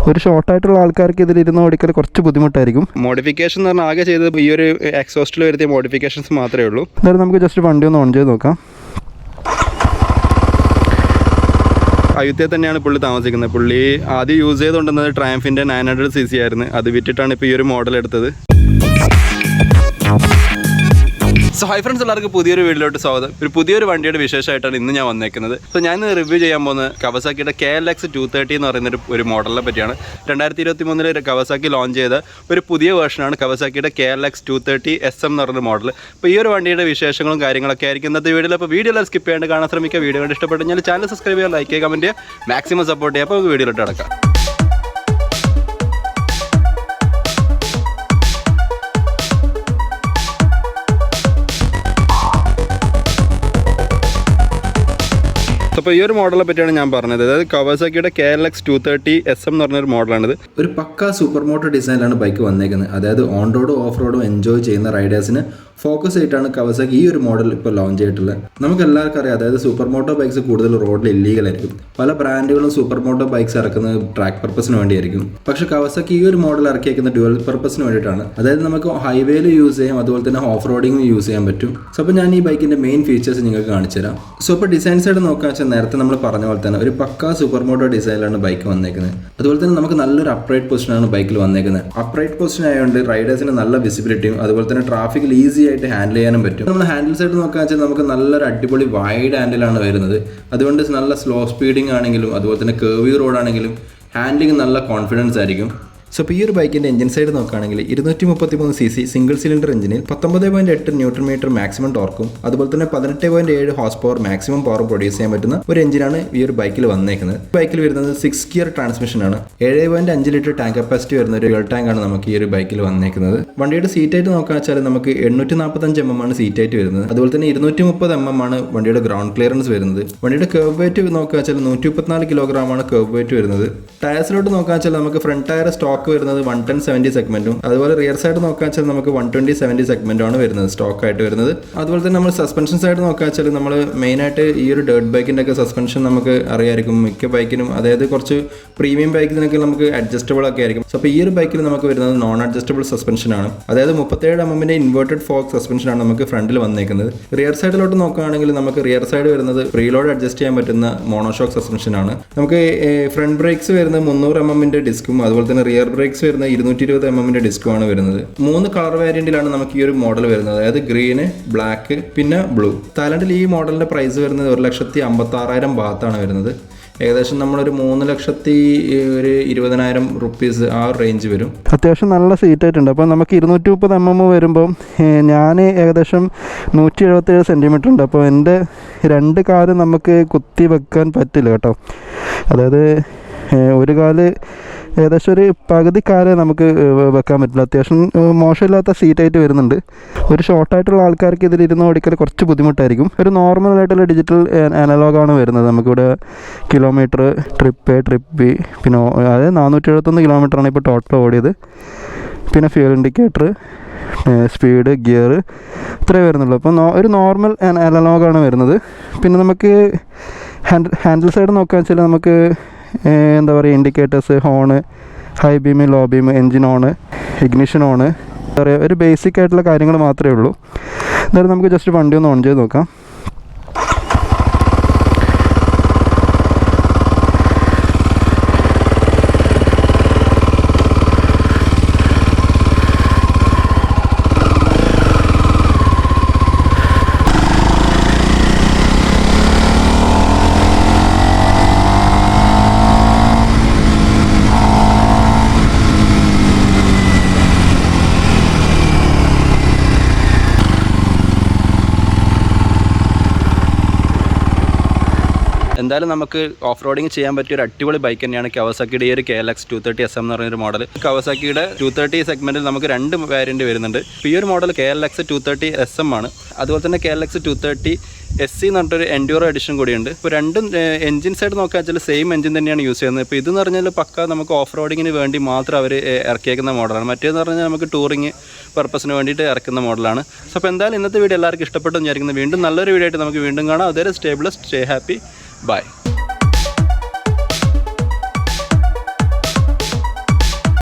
ഒരു ഷോർട്ടായിട്ടുള്ള ആൾക്കാർക്ക് ഇതിലിരുന്ന് ഓടിക്കൽ കുറച്ച് ബുദ്ധിമുട്ടായിരിക്കും. മോഡിഫിക്കേഷൻ എന്ന് പറഞ്ഞാൽ ആകെ ചെയ്തത് ഈ ഒരു എക്സോസ്റ്റിൽ വരുത്തിയ മോഡിഫിക്കേഷൻസ് മാത്രമേ ഉള്ളൂ. എന്തായാലും നമുക്ക് ജസ്റ്റ് വണ്ടി ഒന്ന് ഓൺ ചെയ്ത് നോക്കാം. അയോധ്യയിൽ തന്നെയാണ് പുള്ളി താമസിക്കുന്നത്. പുള്ളി ആദ്യം യൂസ് ചെയ്തുകൊണ്ടിരുന്നത് ട്രയംഫിൻ്റെ 900cc ആയിരുന്നു. അത് വിറ്റിട്ടാണ് ഇപ്പോൾ ഈ ഒരു മോഡൽ എടുത്തത്. സോ ഹൈ ഫ്രണ്ട്സ്, എല്ലാവർക്കും പുതിയൊരു വീഡിയോയിലോട്ട് സ്വാഗതം. ഒരു പുതിയൊരു വണ്ടിയുടെ വിശേഷമായിട്ടാണ് ഇന്ന് ഞാൻ വന്നേക്കുന്നത്. അപ്പോൾ ഞാൻ റിവ്യൂ ചെയ്യാൻ പോകുന്നത് കവസാക്കിയുടെ KLX 230 എന്ന് പറയുന്ന ഒരു മോഡലിനെ പറ്റിയാണ്. 2023 കവസാക്കി ലോഞ്ച് ചെയ്ത ഒരു പുതിയ വേർഷനാണ് കവസാക്കിയുടെ KLX 230 SM എന്ന് പറയുന്ന മോഡൽ. അപ്പോൾ ഈ ഒരു വണ്ടിയുടെ വിശേഷങ്ങളും കാര്യങ്ങളൊക്കെ ആയിരിക്കും ഇന്നത്തെ വീഡിയോയിൽ. അപ്പോൾ വീഡിയോ എല്ലാം സ്കിപ്പ് ചെയ്യാണ്ട് കാണാൻ ശ്രമിക്കുക. വീഡിയോ കണ്ട് ഇഷ്ടപ്പെട്ടെങ്കിൽ ചാനൽ സബ്സ്ക്രൈബ് ചെയ്യുക, ലൈക്ക് ചെയ്യുക, കമൻറ്റ് ചെയ്യുക, മാക്സിമം സപ്പോർട്ട് ചെയ്യുക. അപ്പോൾ വീഡിയോയിലോട്ട് കിടക്കാം. അപ്പോൾ ഈ ഒരു മോഡലിനെ പറ്റിയാണ് ഞാൻ പറഞ്ഞത്. അതായത് കവാസാക്കിയുടെ KLX 230 SM എന്ന് പറഞ്ഞൊരു മോഡലാണിത്. ഒരു പക്ക സൂപ്പർ മോട്ടോ ഡിസൈനിലാണ് ബൈക്ക് വന്നേക്കുന്നത്. അതായത് ഓൺ റോഡും ഓഫ് റോഡും എൻജോയ് ചെയ്യുന്ന റൈഡേഴ്സിന് ഫോക്കസ് ആയിട്ടാണ് കവാസാക്കി ഈ ഒരു മോഡൽ ഇപ്പോൾ ലോഞ്ച് ചെയ്തിട്ടുള്ളത്. നമുക്ക് എല്ലാവർക്കും അറിയാം, അതായത് സൂപ്പർ മോട്ടോ ബൈക്സ് കൂടുതൽ റോഡിൽ ഇല്ലീഗൽ ആയിരിക്കും. പല ബ്രാൻഡുകളും സൂപ്പർ മോട്ടോ ബൈക്സ് ഇറക്കുന്നത് ട്രാക്ക് പർപ്പസിന് വേണ്ടിയായിരിക്കും. പക്ഷേ കവാസാക്കി ഈ ഒരു മോഡൽ ഇറക്കിയേക്കുന്ന ഡ്യുവൽ പർപ്പസിന് വേണ്ടിയിട്ടാണ്. അതായത് നമുക്ക് ഹൈവേയിൽ യൂസ് ചെയ്യാം, അതുപോലെ തന്നെ ഓഫ് റോഡിങ്ങും യൂസ് ചെയ്യാൻ പറ്റും. സോ അപ്പോൾ ഞാൻ ഈ ബൈക്കിൻ്റെ മെയിൻ ഫീച്ചേഴ്സ് നിങ്ങൾക്ക് കാണിച്ചു തരാം. സോ ഇപ്പോൾ ഡിസൈൻ സൈഡ് നോക്കാൻ നേരത്തെ നമ്മൾ പറഞ്ഞ പോലെ തന്നെ ഒരു പക്ക സൂപ്പർ മോട്ടോ ഡിസൈനിലാണ് ബൈക്ക് വന്നേക്കുന്നത്. അതുപോലെ തന്നെ നമുക്ക് നല്ലൊരു അപ്രൈറ്റ് പൊസിഷനാണ് ബൈക്കിൽ വന്നേക്കുന്നത്. അപ്രൈറ്റ് പൊസിഷൻ ആയതുകൊണ്ട് റൈഡേഴ്സിന് നല്ല വിസിബിലിറ്റിയും അതുപോലെ തന്നെ ട്രാഫിക്കിൽ ഈസി ആയിട്ട് ഹാൻഡിൽ ചെയ്യാനും പറ്റും. നമ്മൾ ഹാൻഡിൽ സൈഡ് നോക്കാൻ വെച്ചാൽ നമുക്ക് നല്ലൊരു അടിപൊളി വൈഡ് ഹാൻഡിലാണ് വരുന്നത്. അതുകൊണ്ട് നല്ല സ്ലോ സ്പീഡിംഗ് ആണെങ്കിലും അതുപോലെ തന്നെ കേർവി റോഡാണെങ്കിലും ഹാൻഡിലിംഗ് നല്ല കോൺഫിഡൻസ് ആയിരിക്കും. സോ ഇപ്പോൾ ഈ ഒരു ബൈക്കിൻ്റെ എഞ്ചിൻ സൈഡ് നോക്കുകയാണെങ്കിൽ 233cc സിംഗിൾ സിലിണ്ടർ എഞ്ചിനിൽ 19.8 ന്യൂട്ടൺ മീറ്റർ മാക്സിമം ടോർക്കും അതുപോലെ തന്നെ 18.7 horse power maximum power produce ചെയ്യാൻ പറ്റുന്ന ഒരു എഞ്ചിനാണ് ഈ ഒരു ബൈക്കിൽ വന്നേക്കുന്നത്. ബൈക്കിൽ വരുന്നത് 6 ഗിയർ ട്രാൻസ്മിഷനാണ്. 7.5 ലിറ്റർ ടാങ്ക് കപ്പാസിറ്റി വരുന്ന ഒരു ഫ്യൂൽ ടാങ്കാണ് നമുക്ക് ഈ ഒരു ബൈക്കിൽ വന്നേക്കുന്നത്. വണ്ടിയുടെ സീറ്റായിട്ട് നോക്കാൻ വെച്ചാൽ നമുക്ക് 845 mm ആണ് സീറ്റായിട്ട് വരുന്നത്. അതുപോലെ തന്നെ 230 mm ആണ് വണ്ടിയുടെ ഗ്രൗണ്ട് ക്ലിയറൻസ് വരുന്നത്. വണ്ടിയുടെ കർവ് വെയിറ്റ് നോക്കുക വെച്ചാൽ 134 കിലോഗ്രാമാണ് കർവ് വെയിറ്റ് വരുന്നത്. ടയർസിലോട്ട് നോക്കാൻ വെച്ചാൽ നമുക്ക് ഫ്രണ്ട് ടയർ സ്റ്റോക്ക് വരുന്നത് 110/70 സെഗ്മെന്റും അതുപോലെ റിയർ സൈഡ് നോക്കാൻ വെച്ചാൽ നമുക്ക് 120/70 സെഗ്മെന്റും ആണ് വരുന്നത്, സ്റ്റോക്ക് ആയിട്ട് വരുന്നത്. അതുപോലെ തന്നെ നമ്മൾ സസ്പെൻഷൻ സൈഡ് നോക്കാൻ വെച്ചാൽ നമ്മൾ മെയിനായിട്ട് ഈ ഒരു ഡേർട്ട് ബൈക്കിൻ്റെ ഒക്കെ സസ്പെൻഷൻ നമുക്ക് അറിയായിരിക്കും മിക്ക ബൈക്കിനും. അതായത് കുറച്ച് പ്രീമിയം ബൈക്കിനൊക്കെ നമുക്ക് അഡ്ജസ്റ്റബിൾ ഒക്കെ ആയിരിക്കും. സോ അപ്പോൾ ഈ ഒരു ബൈക്കിൽ നമുക്ക് വരുന്നത് നോൺ അഡ്ജസ്റ്റബിൾ സസ്പെൻഷൻ ആണ്. അതായത് 37 mm ഇൻവേർട്ടഡ് ഫോർക്ക് സസ്പെൻഷൻ ആണ് നമുക്ക് ഫ്രണ്ടിൽ വന്നേക്കുന്നത്. റിയർ സൈഡിലോട്ട് നോക്കുകയാണെങ്കിൽ നമുക്ക് റിയർ സൈഡ് വരുന്നത് പ്രീലോഡ് അഡ്ജസ്റ്റ് ചെയ്യാൻ പറ്റുന്ന മോണോഷോക്ക് സസ്പെൻഷൻ ആണ്. നമുക്ക് ഫ്രണ്ട് ബ്രേക്സ് വരുന്നത് 300 mm ഡിസ്കും അതുപോലെ തന്നെ റിയർ ബ്രേക്സ് വരുന്ന 220 mm ഡിസ്കുമാണ് വരുന്നത്. 3 കളർ വേരിയന്റിലാണ് നമുക്ക് ഈ ഒരു മോഡൽ വരുന്നത്. അതായത് ഗ്രീന്, ബ്ലാക്ക് പിന്നെ ബ്ലൂ. തായ്ലൻഡിൽ ഈ മോഡലിന്റെ പ്രൈസ് വരുന്നത് 1,56,000 ബാത്താണ് വരുന്നത്. ഏകദേശം നമ്മളൊരു 3,20,000 റുപ്പീസ് ആ റേഞ്ച് വരും. അത്യാവശ്യം നല്ല സീറ്റ് ആയിട്ടുണ്ട്. അപ്പോൾ നമുക്ക് 230 mm വരുമ്പോൾ ഞാൻ ഏകദേശം 177 സെൻറ്റിമീറ്റർ ഉണ്ട്. അപ്പോൾ എൻ്റെ 2 കാല് നമുക്ക് കുത്തി വെക്കാൻ പറ്റില്ല കേട്ടോ. അതായത് ഒരു കാല് ഏകദേശം ഒരു പകുതി കാലേ നമുക്ക് വെക്കാൻ പറ്റില്ല. അത്യാവശ്യം മോശമില്ലാത്ത സീറ്റായിട്ട് വരുന്നുണ്ട്. ഒരു ഷോർട്ടായിട്ടുള്ള ആൾക്കാർക്ക് ഇതിലിരുന്ന് ഓടിക്കൽ കുറച്ച് ബുദ്ധിമുട്ടായിരിക്കും. ഒരു നോർമലായിട്ടുള്ള ഡിജിറ്റൽ അനലോഗാണ് വരുന്നത്. നമുക്കിവിടെ kilometre, trip A, trip B, പിന്നെ അതായത് 471 കിലോമീറ്ററാണ് ഇപ്പോൾ ടോട്ടൽ ഓടിയത്. പിന്നെ ഫ്യൂൽ ഇൻഡിക്കേറ്റർ, സ്പീഡ്, ഗിയർ ഇത്രേ വരുന്നുള്ളൂ. അപ്പോൾ ഒരു നോർമൽ അനലോഗാണ് വരുന്നത്. പിന്നെ നമുക്ക് ഹാൻഡിൽ സൈഡ് നോക്കുകയെന്ന് വെച്ചാൽ നമുക്ക് എന്താ പറയുക, indicators, horn, high beam, low beam, engine on, ignition on, എന്താ പറയുക, ഒരു ബേസിക് ആയിട്ടുള്ള കാര്യങ്ങൾ മാത്രമേ ഉള്ളൂ. എന്തായാലും നമുക്ക് ജസ്റ്റ് വണ്ടി ഒന്ന് ഓൺ ചെയ്ത് നോക്കാം. എന്തായാലും നമുക്ക് ഓഫ് റോഡിങ് ചെയ്യാൻ പറ്റിയ ഒരു അടിപൊളി ബൈക്ക് തന്നെയാണ് കവാസാക്കിയുടെ ഈ ഒരു KLX 230 SM എന്ന് പറയുന്നൊരു മോഡൽ. കവാസാക്കിയുടെ 230 സെഗ്മെൻറ്റിൽ നമുക്ക് 2 വേരിയൻറ്റ് വരുന്നുണ്ട്. ഈ ഒരു മോഡൽ KLX 230 SM ആണ്. അതുപോലെ തന്നെ KLX 230 SC എന്ന് പറഞ്ഞിട്ടൊരു എൻഡ്യൂറോ എഡിഷൻ കൂടിയുണ്ട്. ഇപ്പോൾ രണ്ടും എഞ്ചിൻ സൈഡ് നോക്കാൻ വെച്ചാൽ സെയിം എഞ്ചിൻ തന്നെയാണ് യൂസ് ചെയ്യുന്നത്. ഇപ്പോൾ ഇതെന്ന് പറഞ്ഞാൽ പക്ക നമുക്ക് ഓഫ് റോഡിങ്ങിന് വേണ്ടി മാത്രം അവർ ഇറക്കിയേക്കുന്ന മോഡലാണ്. മറ്റേന്ന് പറഞ്ഞാൽ നമുക്ക് ടൂറിങ് പർപ്പസിന് വേണ്ടിയിട്ട് ഇറക്കുന്ന മോഡലാണ്. സോ അപ്പോൾ എന്തായാലും ഇന്നത്തെ വീഡിയോ എല്ലാവർക്കും ഇഷ്ടപ്പെട്ടെന്ന് വിചാരിക്കുന്നത്. വീണ്ടും നല്ലൊരു വീഡിയോ ആയിട്ട് നമുക്ക് വീണ്ടും കാണാം. അതുവരെ stay blessed, stay happy, by.